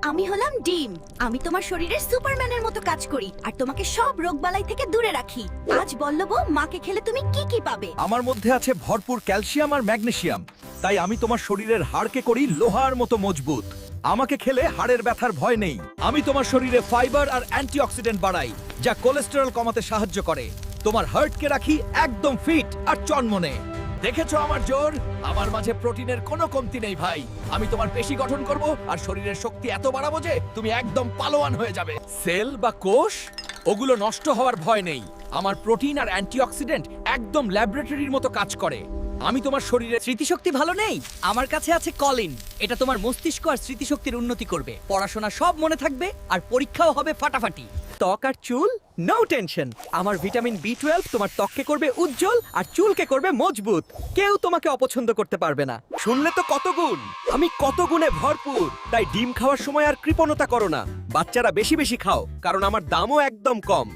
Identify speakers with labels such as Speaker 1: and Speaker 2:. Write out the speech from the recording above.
Speaker 1: আমি হলাম ডিম। আমি তোমার শরীরের সুপারম্যানের মতো কাজ করি আর তোমাকে সব রোগবালাই থেকে দূরে রাখি। আজ বলবো মাকে খেলে তুমি কি কি পাবে।
Speaker 2: আমার মধ্যে আছে ভরপুর ক্যালসিয়াম আর ম্যাগনেসিয়াম, তাই আমি তোমার শরীরের হাড়কে করি লোহার মতো মজবুত। আমাকে খেলে হাড়ের ব্যথার ভয় নেই। আমি তোমার শরীরে ফাইবার আর অ্যান্টিঅক্সিডেন্ট বাড়াই, যা কোলেস্টেরল কমাতে সাহায্য করে। তোমার হার্টকে রাখি একদম ফিট আর চনমনে। দেখেছো আমার জোর? আমার মাঝে প্রোটিনের কোনো কমতি নেই ভাই। আমি তোমার পেশি গঠন করব আর শরীরের শক্তি এত বাড়াবো যে তুমি একদম পালোয়ান হয়ে যাবে। সেল বা কোষ, ওগুলো নষ্ট হওয়ার ভয় নেই। আমার প্রোটিন আর অ্যান্টিঅক্সিডেন্ট একদম ল্যাবরেটরির মতো কাজ করে। আমি তোমার শরীরে
Speaker 3: স্মৃতিশক্তি ভালো নেই? আমার কাছে আছে কলিন। এটা তোমার মস্তিষ্ক আর স্মৃতিশক্তির উন্নতি করবে। পড়াশোনা সব মনে থাকবে আর পরীক্ষাও হবে ফাটাফাটি। ত্বক আর চুল, নো টেনশন। আমার ভিটামিন B12 তোমার ত্বককে করবে উজ্জ্বল আর চুলকে করবে মজবুত। কেউ তোমাকে অপছন্দ করতে পারবে না।
Speaker 2: শুনলে তো কত গুণ। আমি কত গুণে ভরপুর। তাই ডিম খাওয়ার সময় আর কৃপণতা করো না। বাচ্চারা বেশি বেশি খাও, কারণ আমার দামও একদম কম।